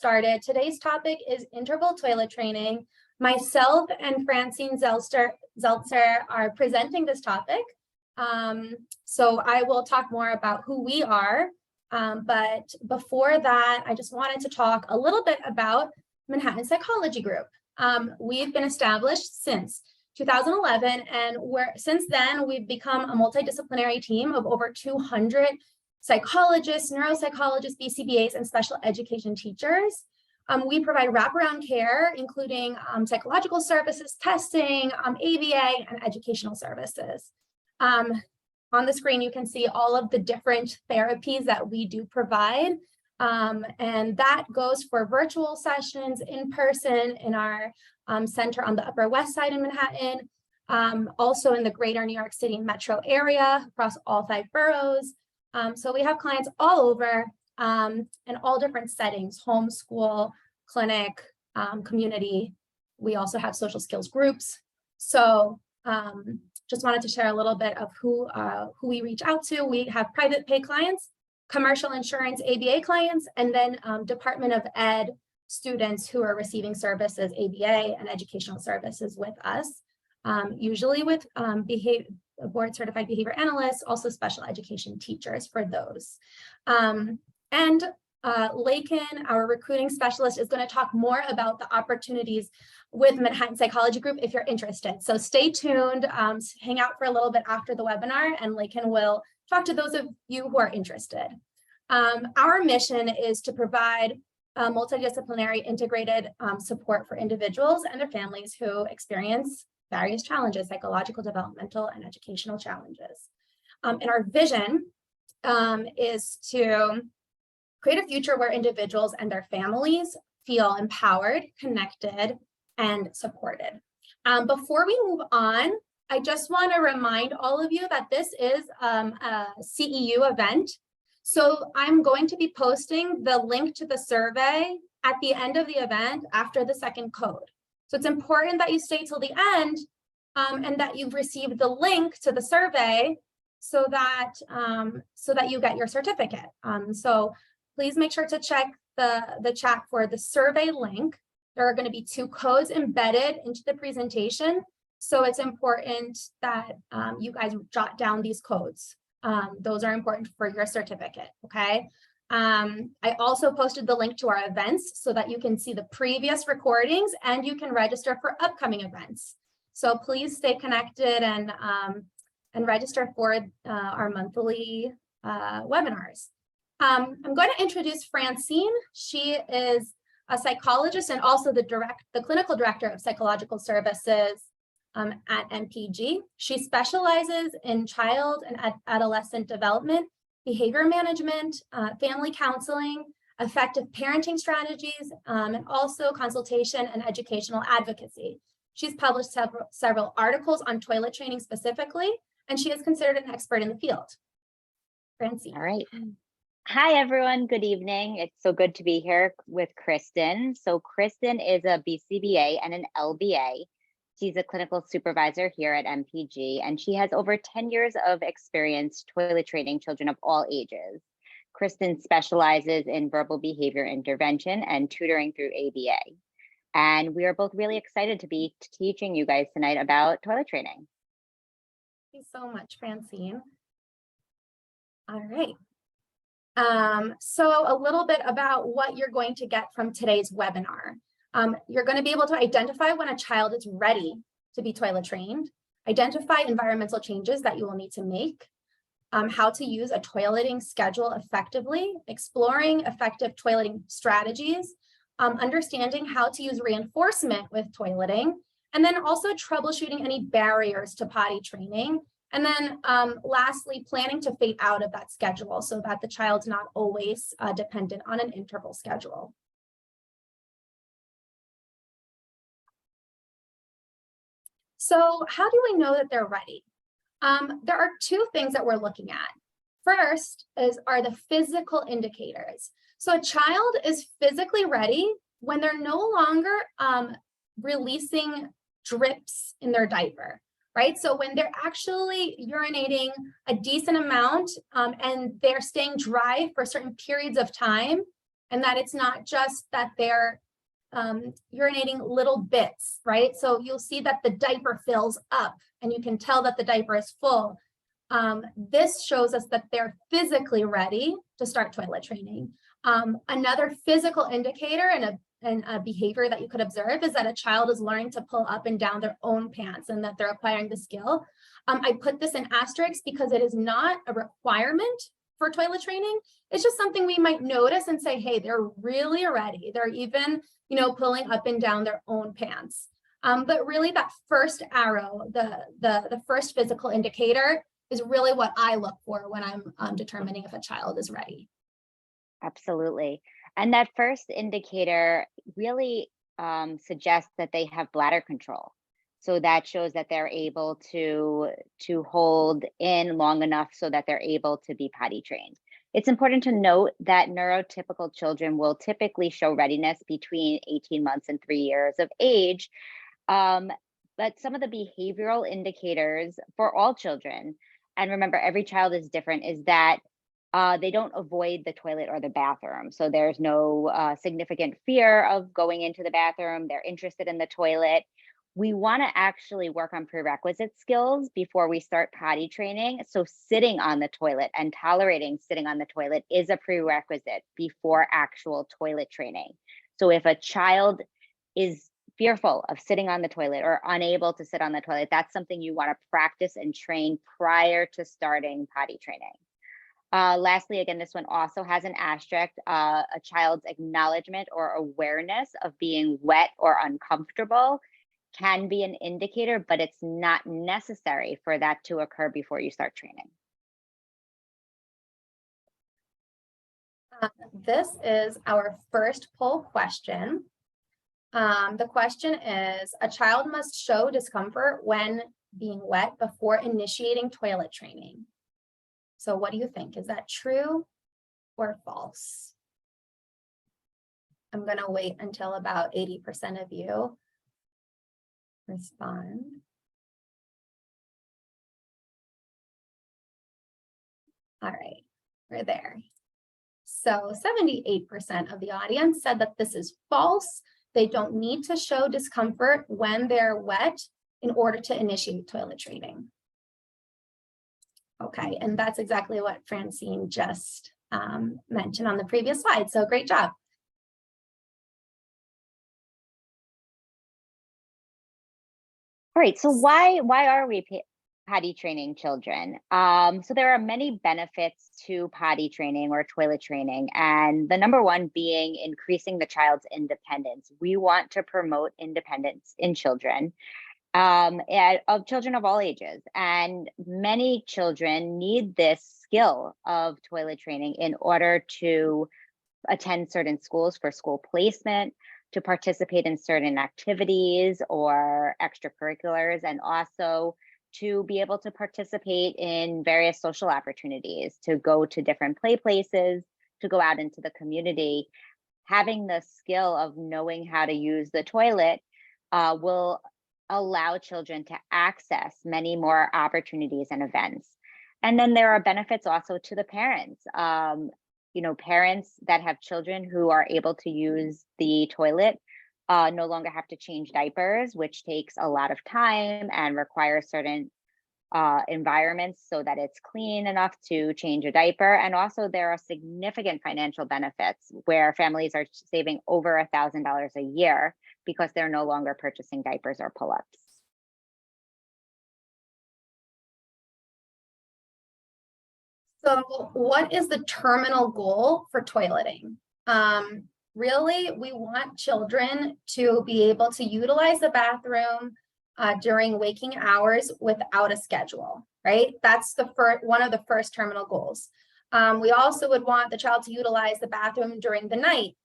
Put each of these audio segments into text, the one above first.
started. Today's topic is interval toilet training. Myself and Francine Zeltzer are presenting this topic. So I will talk more about who we are. But before that, I just wanted to talk a little bit about Manhattan Psychology Group. We've been established since 2011, and since then we've become a multidisciplinary team of over 200 psychologists, neuropsychologists, BCBAs, and special education teachers. We provide wraparound care, including psychological services, testing, ABA, and educational services. On the screen, you can see all of the different therapies that we do provide. And that goes for virtual sessions, in person, in our center on the Upper West Side in Manhattan, also in the greater New York City metro area across all 5 boroughs. So we have clients all over in all different settings: homeschool, clinic, community. We also have social skills groups. So just wanted to share a little bit of who we reach out to. We have private pay clients, commercial insurance ABA clients, and then Department of Ed students who are receiving services, ABA and educational services with us, usually with board certified behavior analysts, also special education teachers for those. Lakin, our recruiting specialist, is going to talk more about the opportunities with Manhattan Psychology Group if you're interested. So stay tuned, hang out for a little bit after the webinar, and Lakin will talk to those of you who are interested. Our mission is to provide multidisciplinary integrated support for individuals and their families who experience various challenges, psychological, developmental, and educational challenges. And our vision is to create a future where individuals and their families feel empowered, connected, and supported. Before we move on, I just want to remind all of you that this is a CEU event. So I'm going to be posting the link to the survey at the end of the event after the second code. So it's important that you stay till the end and that you've received the link to the survey so that you get your certificate. So please make sure to check the chat for the survey link. There are going to be 2 codes embedded into the presentation. So it's important that you guys jot down these codes. Those are important for your certificate, okay? I also posted the link to our events so that you can see the previous recordings and you can register for upcoming events. So please stay connected and register for our monthly webinars. I'm going to introduce Francine. She is a psychologist and also the clinical director of psychological services at MPG. She specializes in child and adolescent development, behavior management, family counseling, effective parenting strategies, and also consultation and educational advocacy. She's published several articles on toilet training specifically, and she is considered an expert in the field. Francine. All right. Hi, everyone. Good evening. It's so good to be here with Kristen. So Kristen is a BCBA and an LBA. She's a clinical supervisor here at MPG, and she has over 10 years of experience toilet training children of all ages. Kristen specializes in verbal behavior intervention and tutoring through ABA. And we are both really excited to be teaching you guys tonight about toilet training. Thank you so much, Francine. All right. So a little bit about what you're going to get from today's webinar. You're going to be able to identify when a child is ready to be toilet trained, identify environmental changes that you will need to make, how to use a toileting schedule effectively, exploring effective toileting strategies, understanding how to use reinforcement with toileting, and then also troubleshooting any barriers to potty training. And then lastly, planning to fade out of that schedule so that the child's not always dependent on an interval schedule. So how do we know that they're ready? There are 2 things that we're looking at. First are the physical indicators. So a child is physically ready when they're no longer releasing drips in their diaper, right? So when they're actually urinating a decent amount and they're staying dry for certain periods of time, and that it's not just that they're urinating little bits, right? So you'll see that the diaper fills up and you can tell that the diaper is full. This shows us that they're physically ready to start toilet training. Another physical indicator and a behavior that you could observe is that a child is learning to pull up and down their own pants and that they're acquiring the skill. I put this in asterisks because it is not a requirement for toilet training. It's just something we might notice and say, hey, they're really ready. They're even, pulling up and down their own pants. But really that first arrow, the first physical indicator is really what I look for when I'm determining if a child is ready. Absolutely. And that first indicator really suggests that they have bladder control. So that shows that they're able to hold in long enough so that they're able to be potty trained. It's important to note that neurotypical children will typically show readiness between 18 months and 3 years of age. But some of the behavioral indicators for all children, and remember, every child is different, is that they don't avoid the toilet or the bathroom. So there's no significant fear of going into the bathroom. They're interested in the toilet. We want to actually work on prerequisite skills before we start potty training. So sitting on the toilet and tolerating sitting on the toilet is a prerequisite before actual toilet training. So if a child is fearful of sitting on the toilet or unable to sit on the toilet, that's something you want to practice and train prior to starting potty training. Lastly, again, this one also has an asterisk, a child's acknowledgement or awareness of being wet or uncomfortable can be an indicator, but it's not necessary for that to occur before you start training. This is our first poll question. The question is, a child must show discomfort when being wet before initiating toilet training. So what do you think? Is that true or false? I'm going to wait until about 80% of you respond. All right, we're there. So 78% of the audience said that this is false. They don't need to show discomfort when they're wet in order to initiate toilet training. Okay, and that's exactly what Francine just mentioned on the previous slide. So great job. All right, so why are we potty training children? So there are many benefits to potty training or toilet training, and the number one being increasing the child's independence. We want to promote independence in children, of children of all ages, and many children need this skill of toilet training in order to attend certain schools for school placement, to participate in certain activities or extracurriculars, and also to be able to participate in various social opportunities, to go to different play places, to go out into the community. Having the skill of knowing how to use the toilet will allow children to access many more opportunities and events. And then there are benefits also to the parents. Parents that have children who are able to use the toilet no longer have to change diapers, which takes a lot of time and requires certain environments so that it's clean enough to change a diaper. And also there are significant financial benefits where families are saving over $1,000 a year because they're no longer purchasing diapers or pull-ups. So what is the terminal goal for toileting? Really, we want children to be able to utilize the bathroom during waking hours without a schedule, right? That's one of the first terminal goals. We also would want the child to utilize the bathroom during the night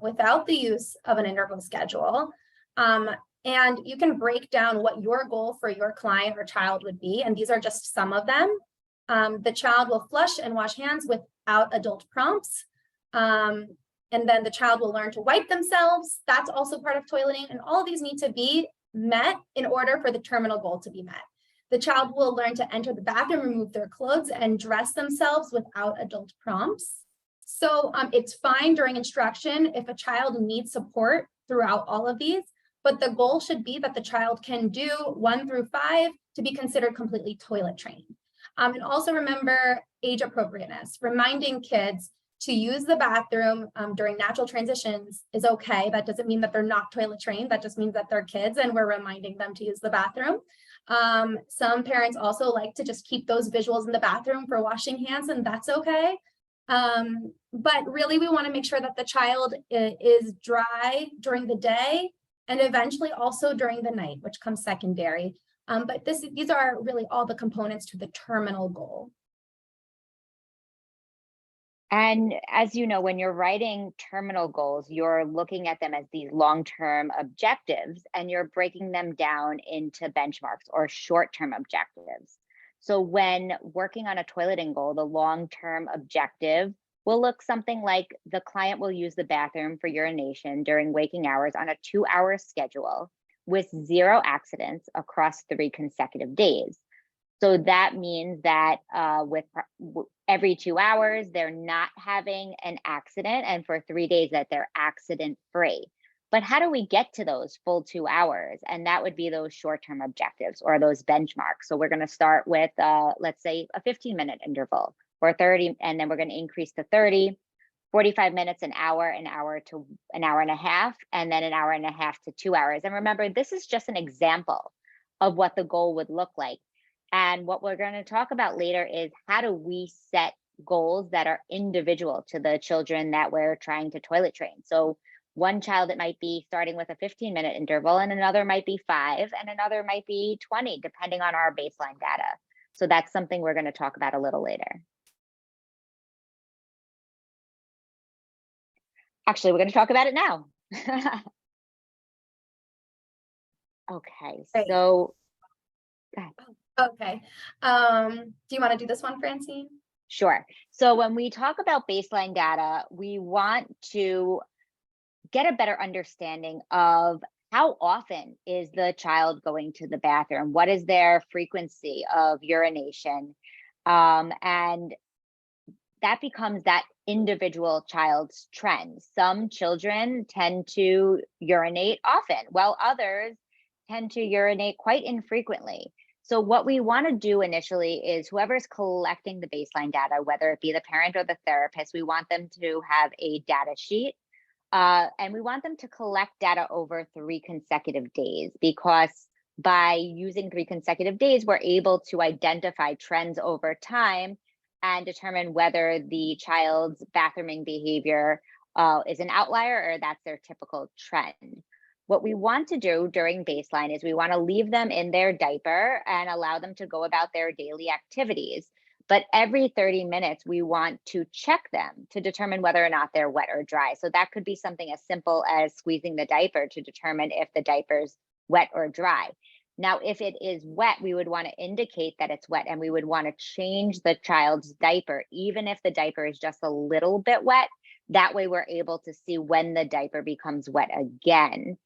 without the use of an interval schedule. And you can break down what your goal for your client or child would be, and these are just some of them. The child will flush and wash hands without adult prompts. And then the child will learn to wipe themselves. That's also part of toileting. And all of these need to be met in order for the terminal goal to be met. The child will learn to enter the bathroom, remove their clothes, and dress themselves without adult prompts. So it's fine during instruction if a child needs support throughout all of these, but the goal should be that the child can do 1 through 5 to be considered completely toilet trained. And also remember age appropriateness, reminding kids to use the bathroom during natural transitions is okay. That doesn't mean that they're not toilet trained. That just means that they're kids and we're reminding them to use the bathroom. Some parents also like to just keep those visuals in the bathroom for washing hands, and that's okay. But really we want to make sure that the child is dry during the day and eventually also during the night, which comes secondary. But these are really all the components to the terminal goal. And as you know, when you're writing terminal goals, you're looking at them as these long-term objectives and you're breaking them down into benchmarks or short-term objectives. So when working on a toileting goal, the long-term objective will look something like the client will use the bathroom for urination during waking hours on a 2-hour schedule with 0 accidents across 3 consecutive days. So that means that with every 2 hours, they're not having an accident, and for 3 days that they're accident free. But how do we get to those full 2 hours? And that would be those short-term objectives or those benchmarks. So we're going to start with, let's say, a 15-minute interval or 30, and then we're going to increase to 30, 45 minutes, an hour to an hour and a half, and then an hour and a half to 2 hours. And remember, this is just an example of what the goal would look like. And what we're going to talk about later is how do we set goals that are individual to the children that we're trying to toilet train. So one child, it might be starting with a 15-minute interval, and another might be 5, and another might be 20, depending on our baseline data. So that's something we're going to talk about a little later. Actually, we're going to talk about it now. Okay, Great. so go ahead. Okay. Do you want to do this one, Francine? Sure. So when we talk about baseline data, we want to get a better understanding of how often is the child going to the bathroom? What is their frequency of urination? And that becomes that individual child's trend. Some children tend to urinate often, while others tend to urinate quite infrequently. So what we want to do initially is whoever's collecting the baseline data, whether it be the parent or the therapist, we want them to have a data sheet. And we want them to collect data over 3 consecutive days, because by using 3 consecutive days, we're able to identify trends over time and determine whether the child's bathrooming behavior is an outlier or that's their typical trend. What we want to do during baseline is we want to leave them in their diaper and allow them to go about their daily activities. But every 30 minutes, we want to check them to determine whether or not they're wet or dry. So that could be something as simple as squeezing the diaper to determine if the diaper's wet or dry. Now, if it is wet, we would want to indicate that it's wet, and we would want to change the child's diaper, even if the diaper is just a little bit wet. That way we're able to see when the diaper becomes wet again.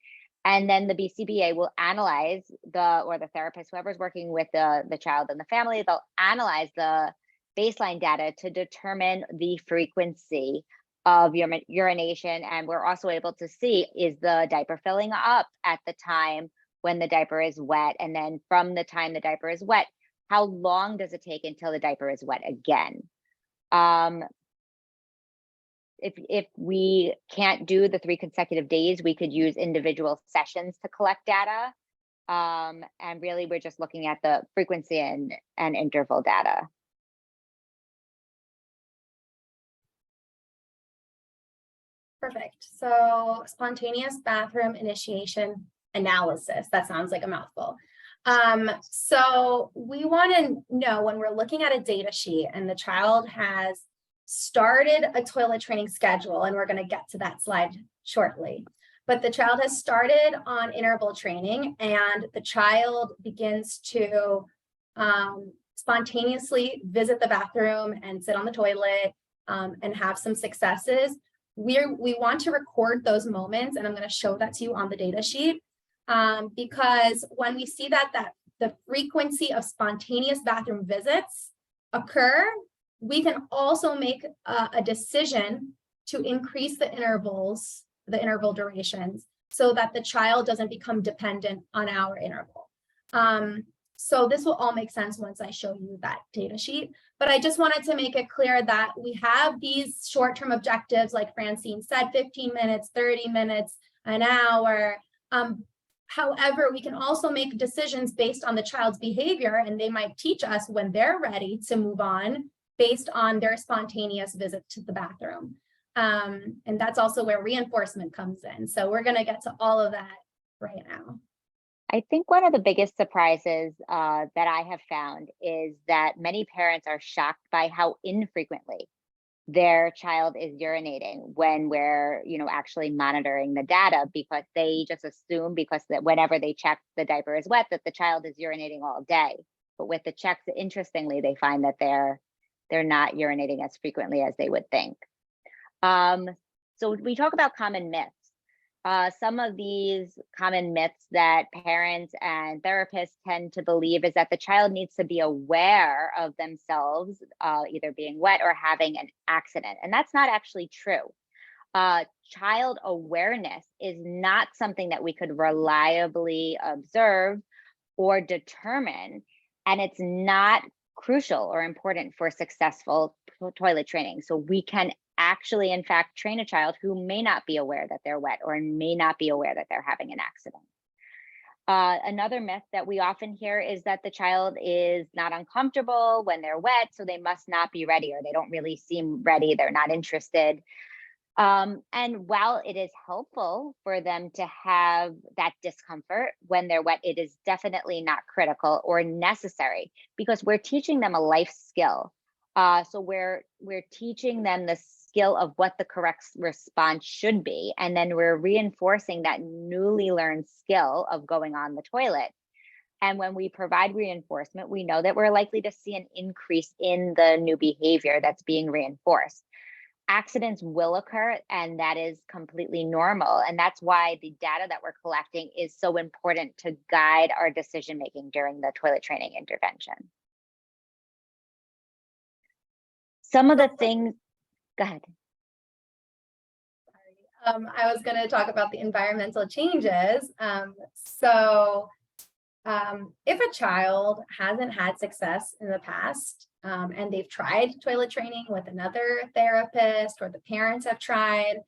And then the BCBA will analyze the therapist, whoever's working with the child and the family, they'll analyze the baseline data to determine the frequency of urination. And we're also able to see, is the diaper filling up at the time when the diaper is wet? And then from the time the diaper is wet, how long does it take until the diaper is wet again? If we can't do the 3 consecutive days, we could use individual sessions to collect data. And really, we're just looking at the frequency and interval data. Perfect. So spontaneous bathroom initiation analysis. That sounds like a mouthful. So we want to know when we're looking at a data sheet and the child has started a toilet training schedule, and we're going to get to that slide shortly, but the child has started on interval training and the child begins to spontaneously visit the bathroom and sit on the toilet and have some successes. We want to record those moments, and I'm going to show that to you on the data sheet, because when we see that the frequency of spontaneous bathroom visits occur, We can also make a decision to increase the interval durations, so that the child doesn't become dependent on our interval. So this will all make sense once I show you that data sheet. But I just wanted to make it clear that we have these short-term objectives, like Francine said, 15 minutes, 30 minutes, an hour. However, we can also make decisions based on the child's behavior, and they might teach us when they're ready to move on based on their spontaneous visit to the bathroom. And that's also where reinforcement comes in. So we're going to get to all of that right now. I think one of the biggest surprises that I have found is that many parents are shocked by how infrequently their child is urinating when we're, actually monitoring the data, because they just assume because that whenever they check the diaper is wet, that the child is urinating all day. But with the checks, interestingly, they find that they're not urinating as frequently as they would think. So we talk about common myths. Some of these common myths that parents and therapists tend to believe is that the child needs to be aware of themselves either being wet or having an accident. And that's not actually true. Child awareness is not something that we could reliably observe or determine, and it's not crucial or important for successful toilet training. So we can actually, in fact, train a child who may not be aware that they're wet or may not be aware that they're having an accident. Another myth that we often hear is that the child is not uncomfortable when they're wet, so they must not be ready, or they don't really seem ready, they're not interested. And while it is helpful for them to have that discomfort when they're wet, it is definitely not critical or necessary, because we're teaching them a life skill. So we're teaching them the skill of what the correct response should be, and then we're reinforcing that newly learned skill of going on the toilet. And when we provide reinforcement, we know that we're likely to see an increase in the new behavior that's being reinforced. Accidents will occur, and that is completely normal. And that's why the data that we're collecting is so important to guide our decision making during the toilet training intervention. Some of the things, go ahead. I was going to talk about the environmental changes. If a child hasn't had success in the past, and they've tried toilet training with another therapist, or the parents have tried,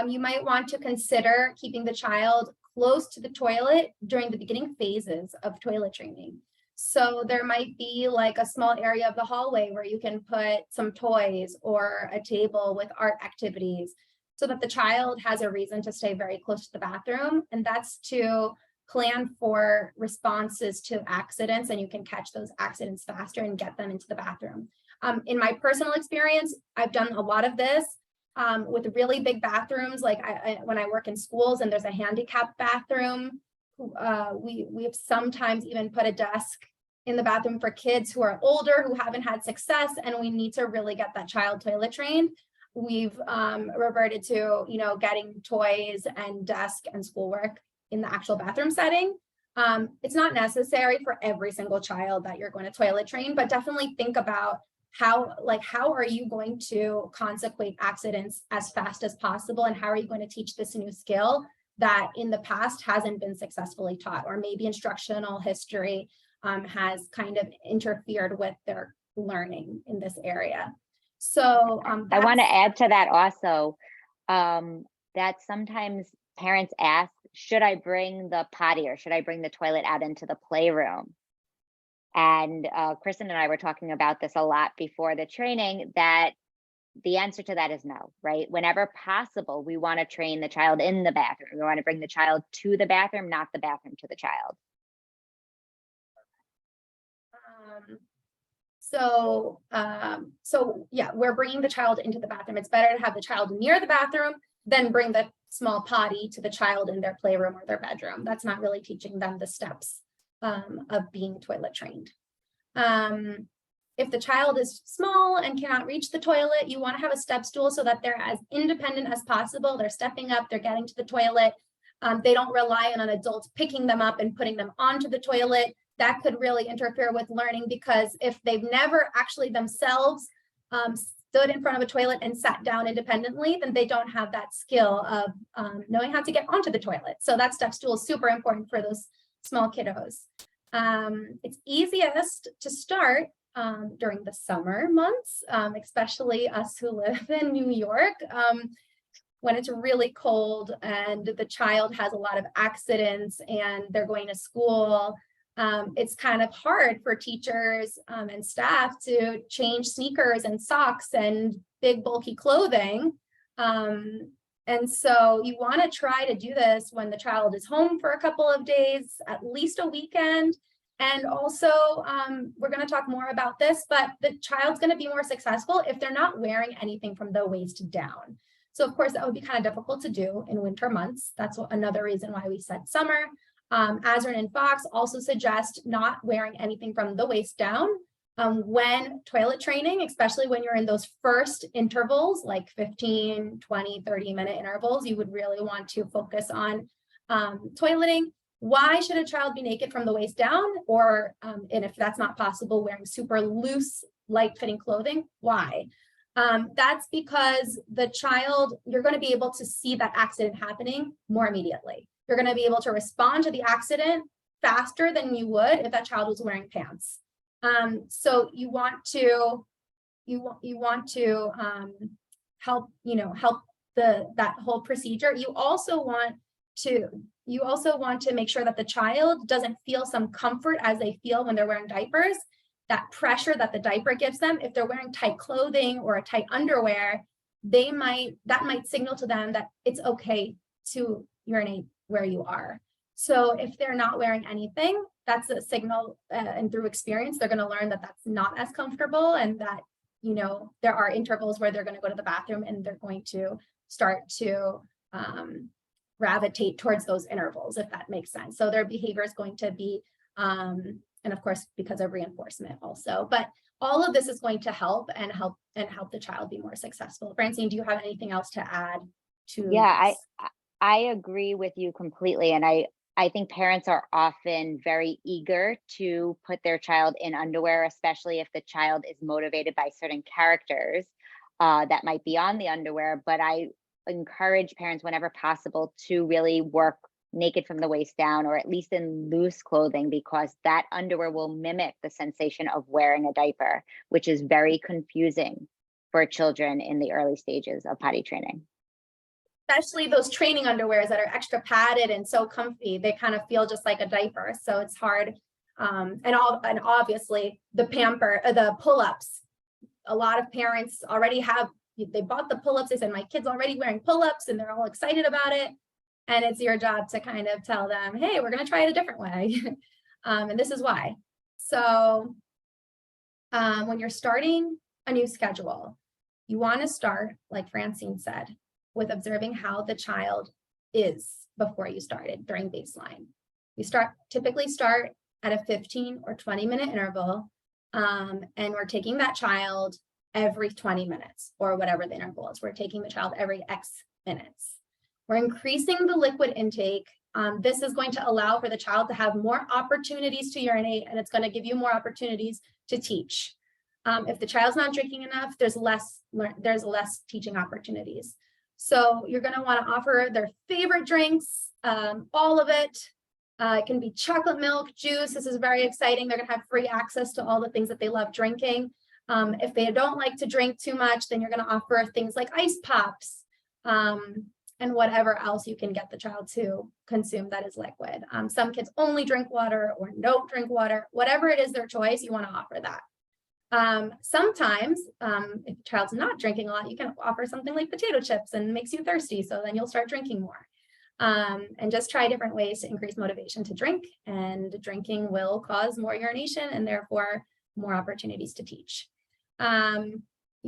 you might want to consider keeping the child close to the toilet during the beginning phases of toilet training. So there might be like a small area of the hallway where you can put some toys or a table with art activities, so that the child has a reason to stay very close to the bathroom. And that's to plan for responses to accidents, and you can catch those accidents faster and get them into the bathroom. In my personal experience, I've done a lot of this with really big bathrooms. Like when I work in schools and there's a handicapped bathroom, we've sometimes even put a desk in the bathroom for kids who are older, who haven't had success, and we need to really get that child toilet trained. We've reverted to, getting toys and desk and schoolwork in the actual bathroom setting. It's not necessary for every single child that you're going to toilet train, but definitely think about how are you going to consequate accidents as fast as possible, and how are you going to teach this new skill that in the past hasn't been successfully taught, or maybe instructional history has kind of interfered with their learning in this area. So I want to add to that also, that sometimes parents ask, should I bring the potty or should I bring the toilet out into the playroom? And Kristen and I were talking about this a lot before the training, that the answer to that is no, right? Whenever possible, we want to train the child in the bathroom. We want to bring the child to the bathroom, not the bathroom to the child. So yeah, we're bringing the child into the bathroom. It's better to have the child near the bathroom than bring the small potty to the child in their playroom or their bedroom. That's not really teaching them the steps of being toilet trained. If the child is small and cannot reach the toilet, you want to have a step stool so that they're as independent as possible. They're stepping up, they're getting to the toilet. They don't rely on an adult picking them up and putting them onto the toilet. That could really interfere with learning, because if they've never actually themselves stood in front of a toilet and sat down independently, then they don't have that skill of knowing how to get onto the toilet. So that step stool is super important for those small kiddos. It's easiest to start during the summer months, especially us who live in New York, when it's really cold and the child has a lot of accidents and they're going to school. It's kind of hard for teachers and staff to change sneakers and socks and big bulky clothing. And so you want to try to do this when the child is home for a couple of days, at least a weekend. And also, we're going to talk more about this, but the child's going to be more successful if they're not wearing anything from the waist down. So of course, that would be kind of difficult to do in winter months. That's another reason why we said summer. Azrin and Fox also suggest not wearing anything from the waist down when toilet training, especially when you're in those first intervals, like 15, 20, 30-minute intervals. You would really want to focus on toileting. Why should a child be naked from the waist down? Or, and if that's not possible, wearing super loose, light-fitting clothing? Why? That's because the child, you're going to be able to see that accident happening more immediately. You're going to be able to respond to the accident faster than you would if that child was wearing pants. So you want to help that whole procedure. You also want to make sure that the child doesn't feel some comfort as they feel when they're wearing diapers. That pressure that the diaper gives them, if they're wearing tight clothing or a tight underwear, that might signal to them that it's okay to urinate where you are. So if they're not wearing anything, that's a signal, and through experience, they're going to learn that that's not as comfortable, and that, there are intervals where they're going to go to the bathroom and they're going to start to gravitate towards those intervals, if that makes sense. So their behavior is going to be, and of course, because of reinforcement also, but all of this is going to help the child be more successful. Francine, do you have anything else to add to? Yeah, I agree with you completely. And I think parents are often very eager to put their child in underwear, especially if the child is motivated by certain characters that might be on the underwear. But I encourage parents whenever possible to really work naked from the waist down, or at least in loose clothing, because that underwear will mimic the sensation of wearing a diaper, which is very confusing for children in the early stages of potty training. Especially those training underwears that are extra padded and so comfy, they kind of feel just like a diaper. So it's hard. And obviously the pull-ups, a lot of parents already they bought the pull-ups. They said, my kid's already wearing pull-ups and they're all excited about it. And it's your job to kind of tell them, hey, we're going to try it a different way. And this is why. So when you're starting a new schedule, you want to start, like Francine said, with observing how the child is before you started during baseline. We typically start at a 15 or 20-minute interval, and we're taking that child every 20 minutes or whatever the interval is. We're taking the child every X minutes. We're increasing the liquid intake. This is going to allow for the child to have more opportunities to urinate, and it's going to give you more opportunities to teach. If the child's not drinking enough, there's less teaching opportunities. So you're going to want to offer their favorite drinks, all of it. It can be chocolate milk, juice. This is very exciting. They're going to have free access to all the things that they love drinking. If they don't like to drink too much, then you're going to offer things like ice pops, and whatever else you can get the child to consume that is liquid. Some kids only drink water or don't drink water. Whatever it is their choice, you want to offer that. Sometimes, if the child's not drinking a lot, you can offer something like potato chips and makes you thirsty, so then you'll start drinking more. And just try different ways to increase motivation to drink, and drinking will cause more urination and therefore more opportunities to teach. You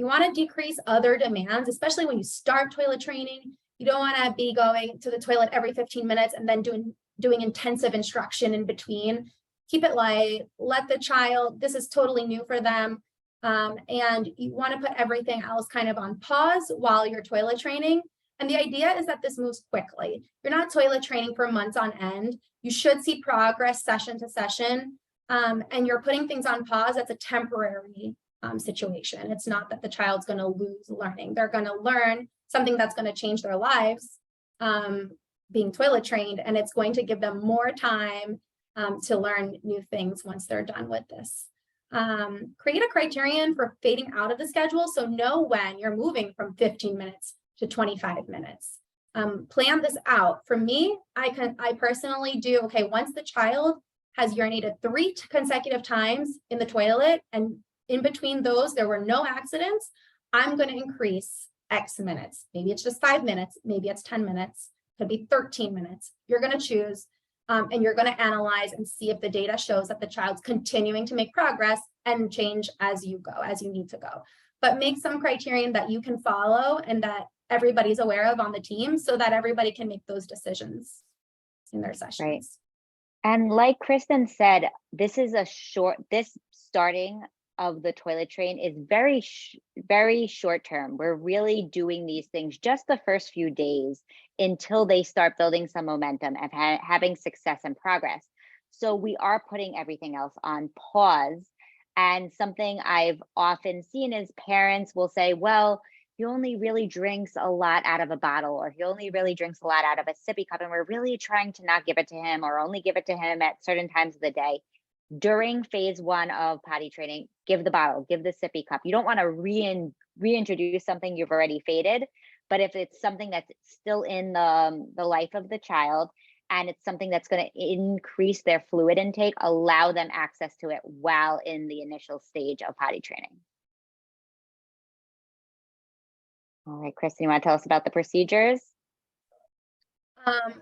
want to decrease other demands, especially when you start toilet training. You don't want to be going to the toilet every 15 minutes and then doing intensive instruction in between. Keep it light, let the child, this is totally new for them. And you want to put everything else kind of on pause while you're toilet training. And the idea is that this moves quickly. You're not toilet training for months on end. You should see progress session to session. And you're putting things on pause. That's a temporary situation. It's not that the child's going to lose learning. They're going to learn something that's going to change their lives, being toilet trained, and it's going to give them more time to learn new things once they're done with this. Create a criterion for fading out of the schedule. So know when you're moving from 15 minutes to 25 minutes. Plan this out. For me, I personally do, okay, once the child has urinated 3 consecutive times in the toilet, and in between those, there were no accidents, I'm going to increase X minutes. Maybe it's just 5 minutes, maybe it's 10 minutes, could be 13 minutes. You're going to choose, and you're going to analyze and see if the data shows that the child's continuing to make progress and change as you go, as you need to go. But make some criterion that you can follow and that everybody's aware of on the team so that everybody can make those decisions in their sessions. Right. And like Kristen said, this starting of the toilet train is very short term. We're really doing these things just the first few days until they start building some momentum and having success and progress. So we are putting everything else on pause. And something I've often seen is parents will say, well, he only really drinks a lot out of a bottle, or he only really drinks a lot out of a sippy cup, and we're really trying to not give it to him or only give it to him at certain times of the day. During phase 1 of potty training, give the bottle, give the sippy cup. You don't want to reintroduce something you've already faded, but if it's something that's still in the life of the child and it's something that's going to increase their fluid intake, allow them access to it while in the initial stage of potty training. All right, Kristen, you want to tell us about the procedures?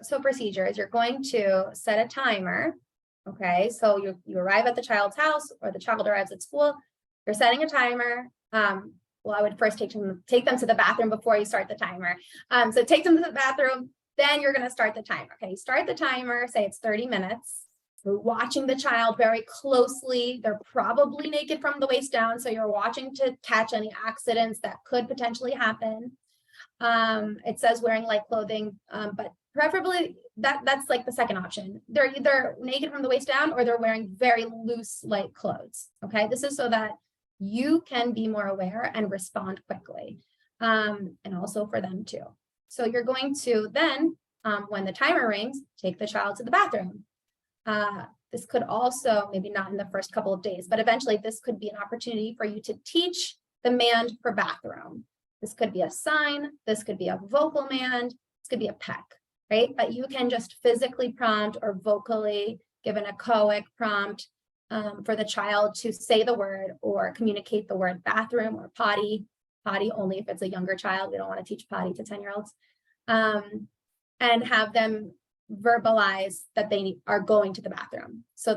So procedures, you're going to set a timer. Okay, so you arrive at the child's house or the child arrives at school, you're setting a timer. Well, I would first take them to the bathroom before you start the timer. So take them to the bathroom, then you're going to start the timer. Okay, you start the timer, say it's 30 minutes. You're watching the child very closely. They're probably naked from the waist down, so you're watching to catch any accidents that could potentially happen. It says wearing light clothing, but preferably that's like the second option. They're either naked from the waist down or they're wearing very loose light clothes. Okay, this is so that you can be more aware and respond quickly, and also for them too. So you're going to then, when the timer rings, take the child to the bathroom. This could also, maybe not in the first couple of days, but eventually this could be an opportunity for you to teach the command for bathroom. This could be a sign, this could be a vocal command, this could be a peck, right? But you can just physically prompt or vocally give an echoic prompt for the child to say the word or communicate the word bathroom or potty only if it's a younger child. We don't want to teach potty to 10-year-olds. And have them verbalize that they are going to the bathroom. So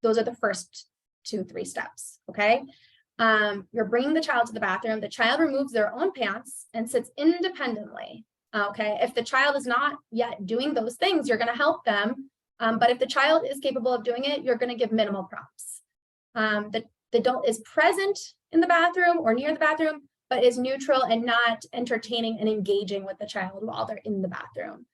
those are the first 2-3 steps, okay? You're bringing the child to the bathroom. The child removes their own pants and sits independently, okay? If the child is not yet doing those things, you're going to help them. But if the child is capable of doing it, you're going to give minimal prompts. The adult is present in the bathroom or near the bathroom, but is neutral and not entertaining and engaging with the child while they're in the bathroom.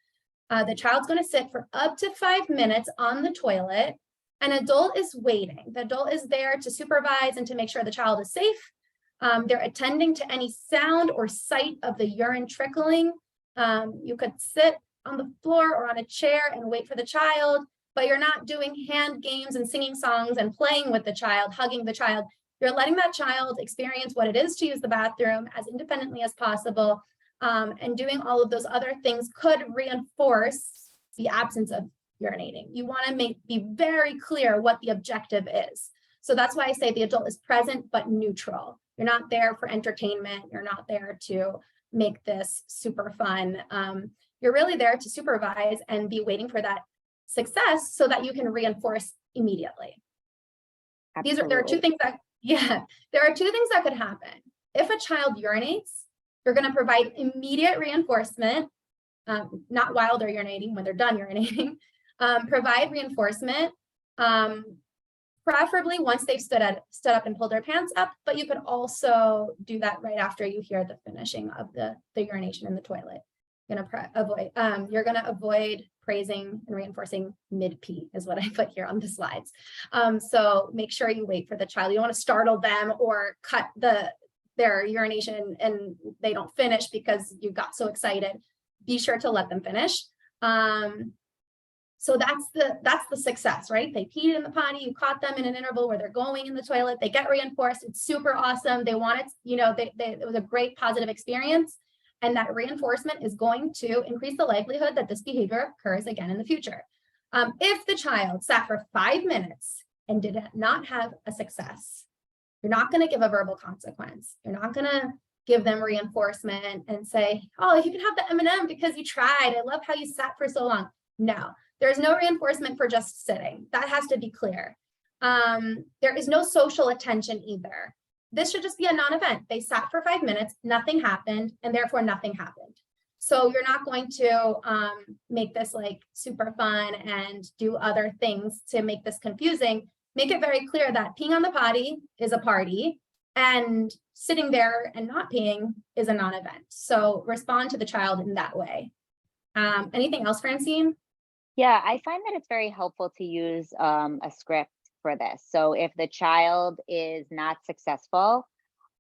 The child's going to sit for up to 5 minutes on the toilet. An adult is waiting. The adult is there to supervise and to make sure the child is safe. They're attending to any sound or sight of the urine trickling. You could sit on the floor or on a chair and wait for the child, but you're not doing hand games and singing songs and playing with the child, hugging the child. You're letting that child experience what it is to use the bathroom as independently as possible. And doing all of those other things could reinforce the absence of urinating. You want to be very clear what the objective is. So that's why I say the adult is present but neutral. You're not there for entertainment. You're not there to make this super fun. You're really there to supervise and be waiting for that success so that you can reinforce immediately. There are two things that could happen. If a child urinates, you're going to provide immediate reinforcement, not while they're urinating, when they're done urinating. Provide reinforcement, preferably once they've stood up and pulled their pants up, but you could also do that right after you hear the finishing of the urination in the toilet. You're gonna avoid praising and reinforcing mid-pee is what I put here on the slides. So make sure you wait for the child. You don't want to startle them or cut their urination and they don't finish because you got so excited. Be sure to let them finish. So that's the success, right? They peed in the potty, you caught them in an interval where they're going in the toilet, they get reinforced, it's super awesome. They want it, it was a great positive experience. And that reinforcement is going to increase the likelihood that this behavior occurs again in the future. If the child sat for 5 minutes and did not have a success, you're not going to give a verbal consequence. You're not going to give them reinforcement and say, oh, you can have the M&M because you tried. I love how you sat for so long. No, there's no reinforcement for just sitting. That has to be clear. There is no social attention either. This should just be a non-event. They sat for 5 minutes, nothing happened, and therefore nothing happened. So you're not going to make this like super fun and do other things to make this confusing. Make it very clear that peeing on the potty is a party and sitting there and not peeing is a non-event. So respond to the child in that way. Anything else, Francine? Yeah, I find that it's very helpful to use a script for this. So if the child is not successful,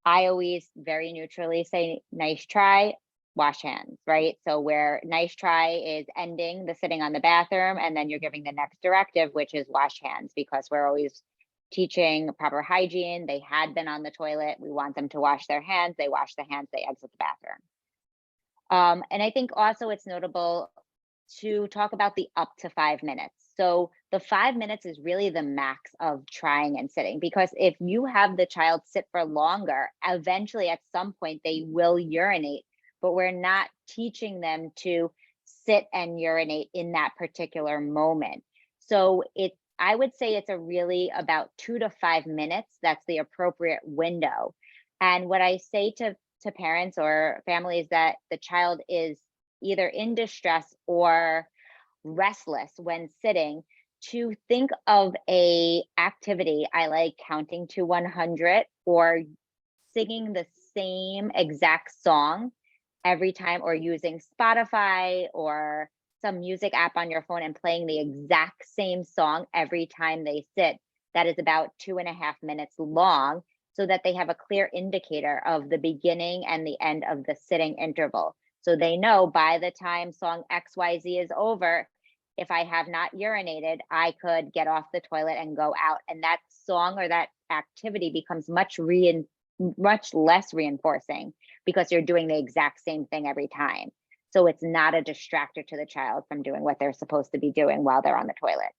I always very neutrally say, nice try, wash hands, right? So where nice try is ending the sitting on the bathroom, and then you're giving the next directive, which is wash hands, because we're always teaching proper hygiene. They had been on the toilet. We want them to wash their hands. They wash the hands, they exit the bathroom. And I think also it's notable to talk about the up to 5 minutes. So the 5 minutes is really the max of trying and sitting, because if you have the child sit for longer, eventually at some point they will urinate, but we're not teaching them to sit and urinate in that particular moment. So I would say it's really about 2 to 5 minutes. That's the appropriate window. And what I say to parents or families that the child is either in distress or restless when sitting, to think of a activity. I like counting to 100 or singing the same exact song every time, or using Spotify or some music app on your phone and playing the exact same song every time they sit. That is about 2.5 minutes long, so that they have a clear indicator of the beginning and the end of the sitting interval. So they know by the time song XYZ is over, if I have not urinated, I could get off the toilet and go out. And that song or that activity becomes much less reinforcing, because you're doing the exact same thing every time. So it's not a distractor to the child from doing what they're supposed to be doing while they're on the toilet.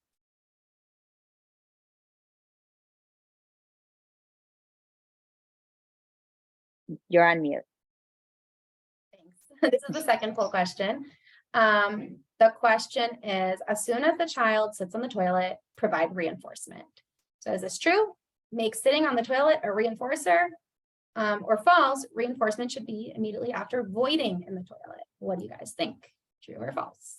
You're on mute. Thanks. This is the second poll question. The question is, as soon as the child sits on the toilet, provide reinforcement. So is this true? Make sitting on the toilet a reinforcer, or false? Reinforcement should be immediately after voiding in the toilet. What do you guys think? True or false?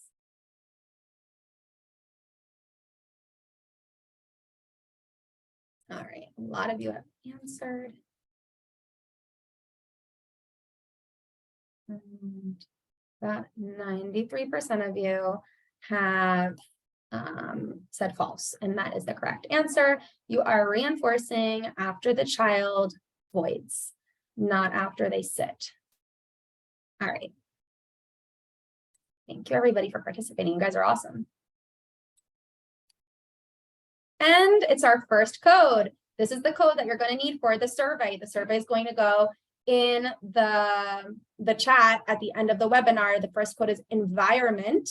All right, a lot of you have answered. And about 93% of you have said false, and that is the correct answer. You are reinforcing after the child voids, not after they sit. All right. Thank you, everybody, for participating. You guys are awesome. And it's our first code. This is the code that you're going to need for the survey. The survey is going to go in the chat at the end of the webinar. The first code is environment.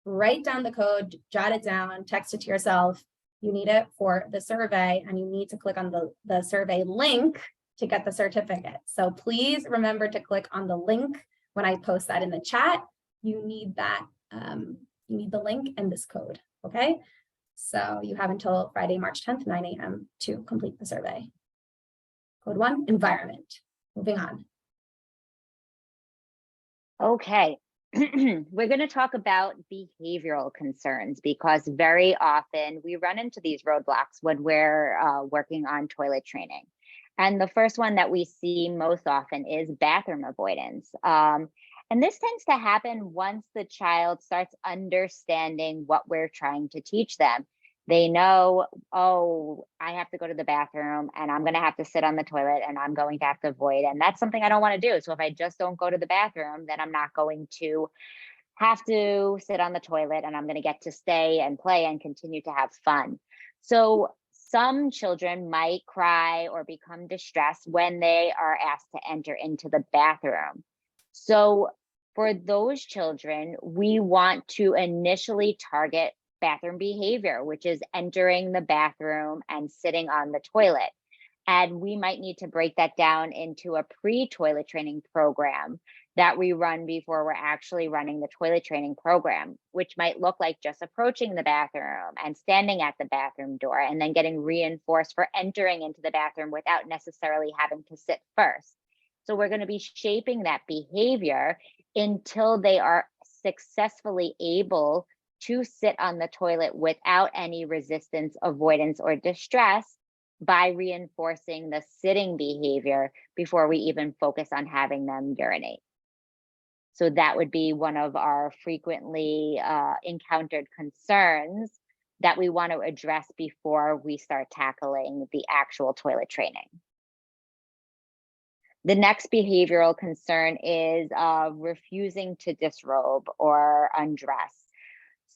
Write down the code, jot it down, text it to yourself. You need it for the survey, and you need to click on the survey link to get the certificate. So please remember to click on the link when I post that in the chat. You need that, you need the link and this code, okay? So you have until Friday, March 10th, 9 a.m. to complete the survey. Code 1, environment. Moving on. Okay, we're going to talk about behavioral concerns, because very often we run into these roadblocks when we're working on toilet training. And the first one that we see most often is bathroom avoidance. And this tends to happen once the child starts understanding what we're trying to teach them. They know, oh, I have to go to the bathroom and I'm going to have to sit on the toilet and I'm going to have to avoid. And that's something I don't want to do. So if I just don't go to the bathroom, then I'm not going to have to sit on the toilet and I'm going to get to stay and play and continue to have fun. So some children might cry or become distressed when they are asked to enter into the bathroom. So for those children, we want to initially target bathroom behavior, which is entering the bathroom and sitting on the toilet. And we might need to break that down into a pre-toilet training program that we run before we're actually running the toilet training program, which might look like just approaching the bathroom and standing at the bathroom door and then getting reinforced for entering into the bathroom without necessarily having to sit first. So we're going to be shaping that behavior until they are successfully able to sit on the toilet without any resistance, avoidance, or distress by reinforcing the sitting behavior before we even focus on having them urinate. So that would be one of our frequently encountered concerns that we want to address before we start tackling the actual toilet training. The next behavioral concern is refusing to disrobe or undress.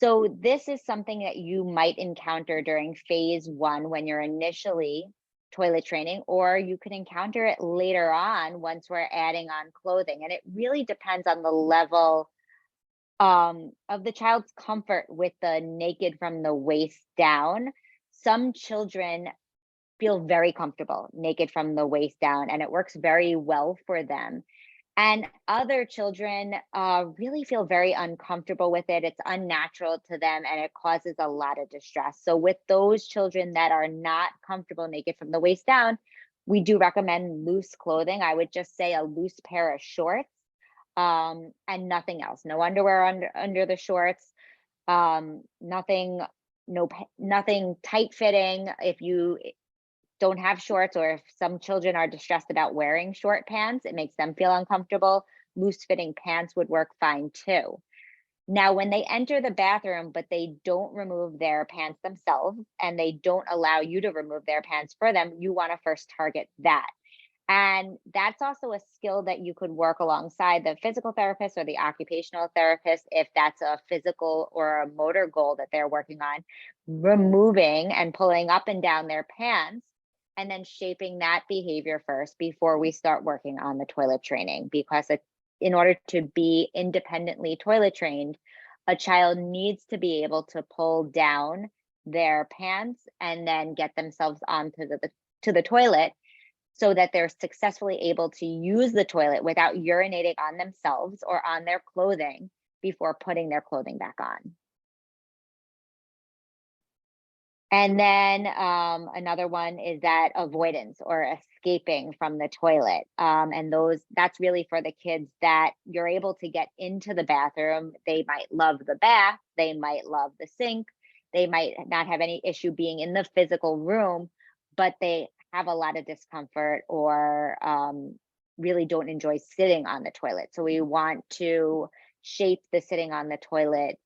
So this is something that you might encounter during phase 1 when you're initially toilet training, or you could encounter it later on once we're adding on clothing. And it really depends on the level of the child's comfort with the naked from the waist down. Some children feel very comfortable naked from the waist down, and it works very well for them. And other children really feel very uncomfortable with it. It's unnatural to them and it causes a lot of distress. So with those children that are not comfortable naked from the waist down, we do recommend loose clothing. I would just say a loose pair of shorts and nothing else. No underwear under the shorts, nothing tight fitting. If you don't have shorts, or if some children are distressed about wearing short pants, it makes them feel uncomfortable, loose fitting pants would work fine too. Now, when they enter the bathroom, but they don't remove their pants themselves and they don't allow you to remove their pants for them, you want to first target that. And that's also a skill that you could work alongside the physical therapist or the occupational therapist if that's a physical or a motor goal that they're working on, removing and pulling up and down their pants and then shaping that behavior first before we start working on the toilet training. Because in order to be independently toilet trained, a child needs to be able to pull down their pants and then get themselves onto the toilet so that they're successfully able to use the toilet without urinating on themselves or on their clothing before putting their clothing back on. And then another one is that avoidance or escaping from the toilet. And that's really for the kids that you're able to get into the bathroom. They might love the bath, they might love the sink, they might not have any issue being in the physical room, but they have a lot of discomfort or really don't enjoy sitting on the toilet. So we want to shape the sitting on the toilet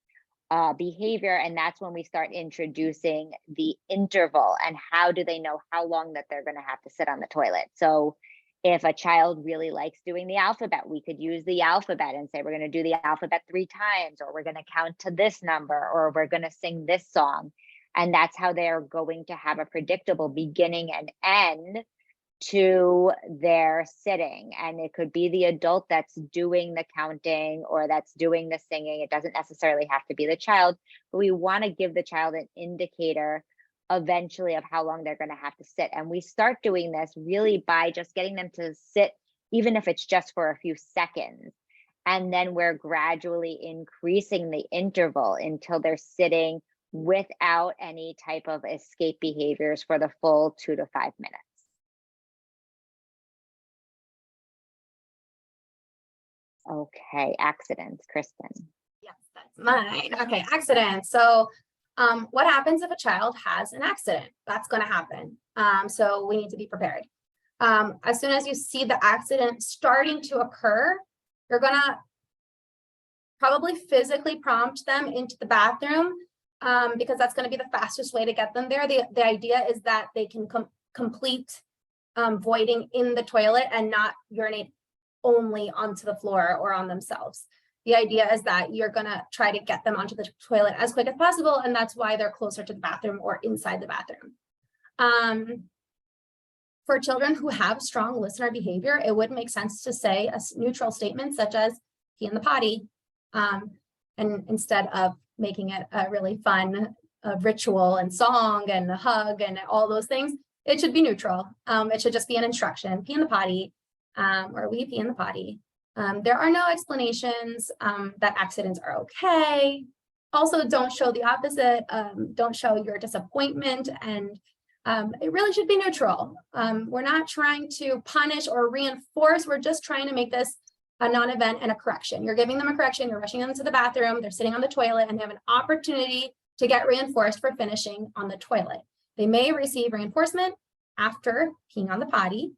behavior, and that's when we start introducing the interval and how do they know how long that they're going to have to sit on the toilet. So if a child really likes doing the alphabet, we could use the alphabet and say we're going to do the alphabet 3 times, or we're going to count to this number, or we're going to sing this song. And that's how they're going to have a predictable beginning and end to their sitting. And it could be the adult that's doing the counting or that's doing the singing. It doesn't necessarily have to be the child, but we want to give the child an indicator eventually of how long they're going to have to sit. And we start doing this really by just getting them to sit, even if it's just for a few seconds. And then we're gradually increasing the interval until they're sitting without any type of escape behaviors for the full 2 to 5 minutes. Okay, accidents, Kristen. Yes, that's mine. Okay, accidents. So what happens if a child has an accident? That's going to happen. So we need to be prepared. As soon as you see the accident starting to occur, you're going to probably physically prompt them into the bathroom because that's going to be the fastest way to get them there. The idea is that they can complete voiding in the toilet and not urinate only onto the floor or on themselves. The idea is that you're going to try to get them onto the toilet as quick as possible, and that's why they're closer to the bathroom or inside the bathroom. For children who have strong listener behavior, it would make sense to say a neutral statement such as pee in the potty, and instead of making it a really fun ritual and song and a hug and all those things, it should be neutral. It should just be an instruction, pee in the potty, or we pee in the potty. There are no explanations that accidents are okay. Also, don't show the opposite. Don't show your disappointment, and it really should be neutral. We're not trying to punish or reinforce. We're just trying to make this a non-event and a correction. You're giving them a correction. You're rushing them to the bathroom. They're sitting on the toilet and they have an opportunity to get reinforced for finishing on the toilet. They may receive reinforcement after peeing on the potty,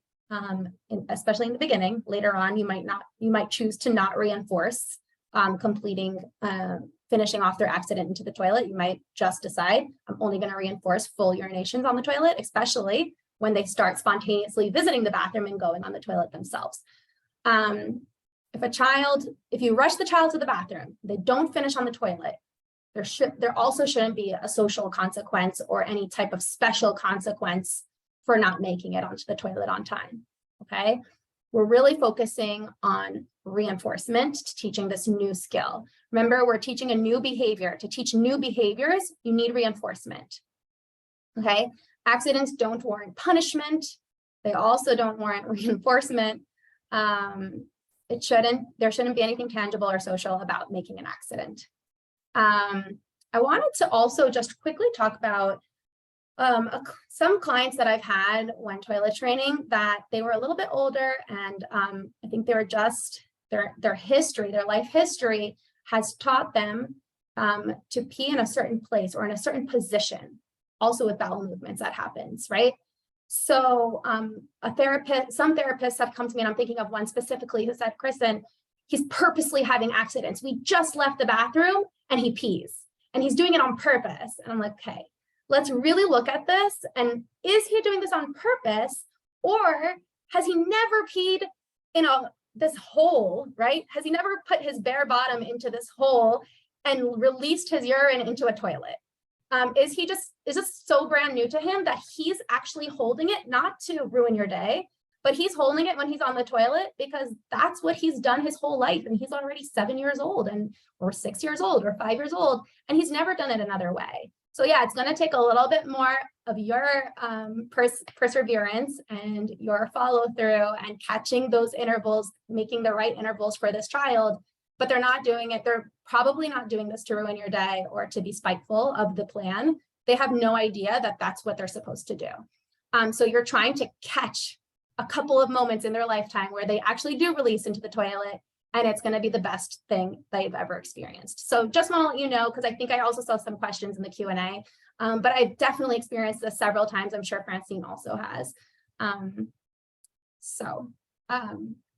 especially in the beginning. Later on, you might choose to not reinforce finishing off their accident into the toilet. You might just decide, I'm only going to reinforce full urinations on the toilet, especially when they start spontaneously visiting the bathroom and going on the toilet themselves. If you rush the child to the bathroom, they don't finish on the toilet, there also shouldn't be a social consequence or any type of special consequence for not making it onto the toilet on time, okay? We're really focusing on reinforcement to teaching this new skill. Remember, we're teaching a new behavior. To teach new behaviors, you need reinforcement, okay? Accidents don't warrant punishment. They also don't warrant reinforcement. There shouldn't be anything tangible or social about making an accident. I wanted to also just quickly talk about some clients that I've had when toilet training that they were a little bit older, and I think they were just their life history has taught them to pee in a certain place or in a certain position. Also with bowel movements, that happens, right? So some therapists have come to me, and I'm thinking of one specifically who said, Kristen, he's purposely having accidents. We just left the bathroom and he pees, and he's doing it on purpose. And I'm like, okay, let's really look at this. And is he doing this on purpose, or has he never peed in this hole, right? Has he never put his bare bottom into this hole and released his urine into a toilet? Is this so brand new to him that he's actually holding it, not to ruin your day, but he's holding it when he's on the toilet because that's what he's done his whole life, and he's already 7 years old or 6 years old or 5 years old, and he's never done it another way. So yeah, it's going to take a little bit more of your perseverance and your follow through and catching those intervals, making the right intervals for this child. But they're not doing it. They're probably not doing this to ruin your day or to be spiteful of the plan. They have no idea that that's what they're supposed to do. So you're trying to catch a couple of moments in their lifetime where they actually do release into the toilet, and it's going to be the best thing they've ever experienced. So just want to let you know, because I think I also saw some questions in the Q&A, but I've definitely experienced this several times. I'm sure Francine also has.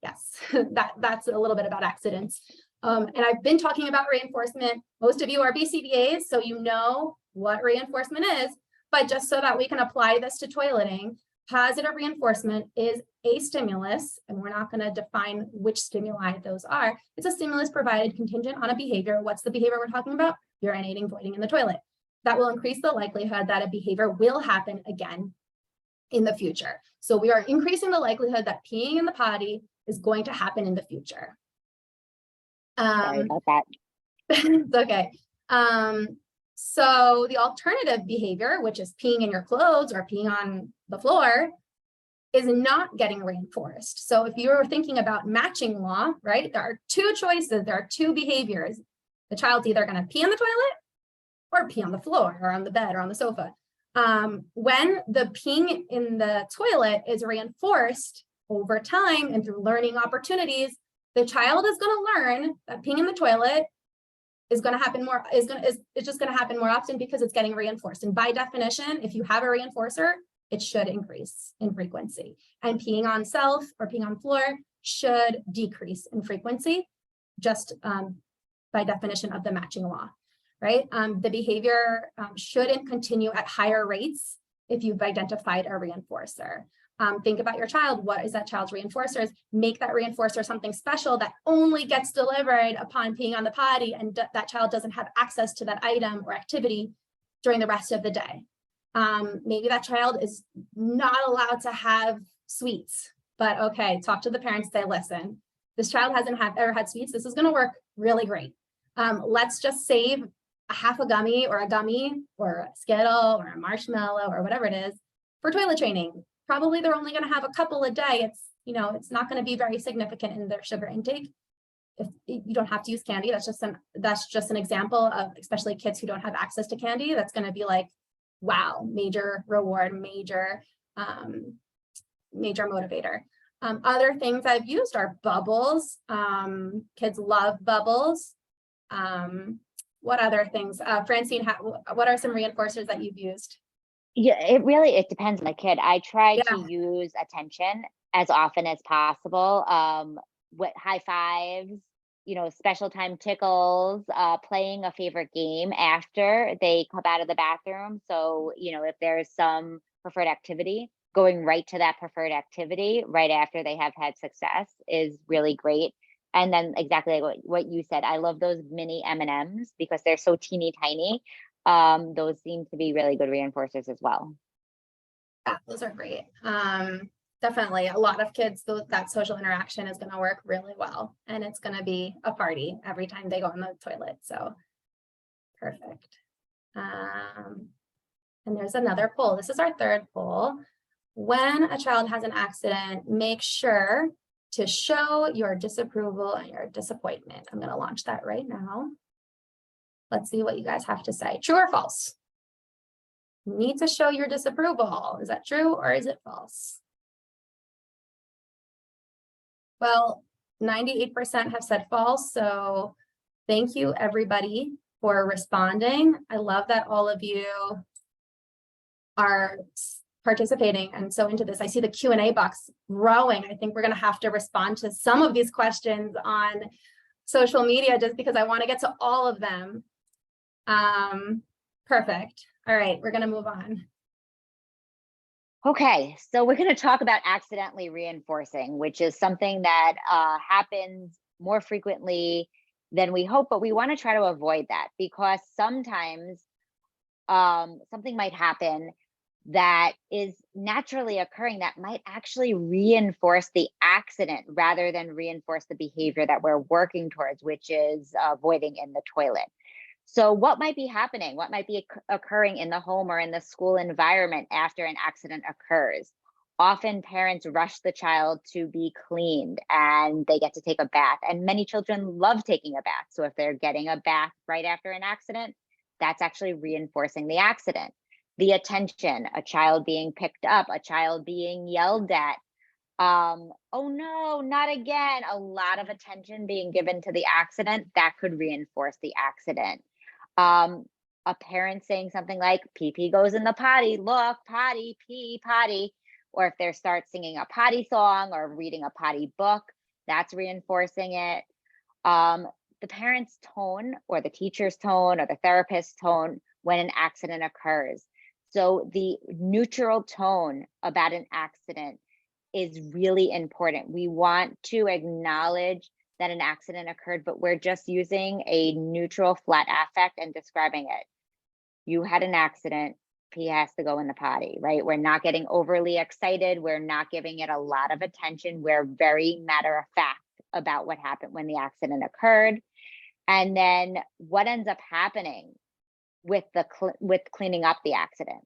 Yes, that's a little bit about accidents. And I've been talking about reinforcement. Most of you are BCBAs, so you know what reinforcement is, but just so that we can apply this to toileting, positive reinforcement is a stimulus, and we're not going to define which stimuli those are. It's a stimulus provided contingent on a behavior. What's the behavior we're talking about? Urinating, voiding in the toilet. That will increase the likelihood that a behavior will happen again in the future. So we are increasing the likelihood that peeing in the potty is going to happen in the future. Sorry about that. It's okay. So the alternative behavior, which is peeing in your clothes or peeing on the floor, is not getting reinforced. So if you're thinking about matching law, right, there are two choices, there are two behaviors. The child's either going to pee in the toilet or pee on the floor or on the bed or on the sofa. When the peeing in the toilet is reinforced over time and through learning opportunities, the child is going to learn that peeing in the toilet is going to happen more, it's just going to happen more often because it's getting reinforced. And by definition, if you have a reinforcer, it should increase in frequency. And peeing on self or peeing on floor should decrease in frequency, just by definition of the matching law, right? The behavior shouldn't continue at higher rates if you've identified a reinforcer. Think about your child. What is that child's reinforcers? Make that reinforcer something special that only gets delivered upon peeing on the potty, and that child doesn't have access to that item or activity during the rest of the day. Maybe that child is not allowed to have sweets, but okay, talk to the parents, say, listen, this child hasn't ever had sweets. This is going to work really great. Let's just save a half a gummy or a Skittle or a marshmallow or whatever it is for toilet training. Probably they're only going to have a couple a day. It's not going to be very significant in their sugar intake. If you don't have to use candy, that's just an example of, especially kids who don't have access to candy, that's going to be like, wow, major reward, major motivator. Other things I've used are bubbles. Kids love bubbles. What other things? Francine, what are some reinforcers that you've used? Yeah, it depends on the kid. I try to use attention as often as possible. With high fives, special time tickles, playing a favorite game after they come out of the bathroom. So, if there's some preferred activity, going right to that preferred activity right after they have had success is really great. And then exactly like what you said, I love those mini M&Ms because they're so teeny tiny. Those seem to be really good reinforcers as well. Yeah, those are great. Definitely a lot of kids, that social interaction is going to work really well, and it's going to be a party every time they go in the toilet. So perfect. And there's another poll. This is our third poll. When a child has an accident, make sure to show your disapproval and your disappointment. I'm going to launch that right now. Let's see what you guys have to say. True or false? You need to show your disapproval. Is that true or is it false? Well, 98% have said false. So thank you everybody for responding. I love that all of you are participating and so into this. I see the Q&A box growing. I think we're going to have to respond to some of these questions on social media just because I want to get to all of them. Perfect. All right, we're going to move on. Okay, so we're going to talk about accidentally reinforcing, which is something that happens more frequently than we hope, but we want to try to avoid that because sometimes something might happen that is naturally occurring that might actually reinforce the accident rather than reinforce the behavior that we're working towards, which is avoiding in the toilet. So what might be happening? What might be occurring in the home or in the school environment after an accident occurs? Often parents rush the child to be cleaned and they get to take a bath. And many children love taking a bath. So if they're getting a bath right after an accident, that's actually reinforcing the accident. The attention, a child being picked up, a child being yelled at. Oh no, not again. A lot of attention being given to the accident that could reinforce the accident. A parent saying something like pee pee goes in the potty, look, potty, pee, potty. Or if they start singing a potty song or reading a potty book, that's reinforcing it. The parent's tone or the teacher's tone or the therapist's tone when an accident occurs. So the neutral tone about an accident is really important. We want to acknowledge that an accident occurred, but we're just using a neutral flat affect and describing it. You had an accident, P has to go in the potty, right? We're not getting overly excited. We're not giving it a lot of attention. We're very matter of fact about what happened when the accident occurred. And then what ends up happening with cleaning up the accident.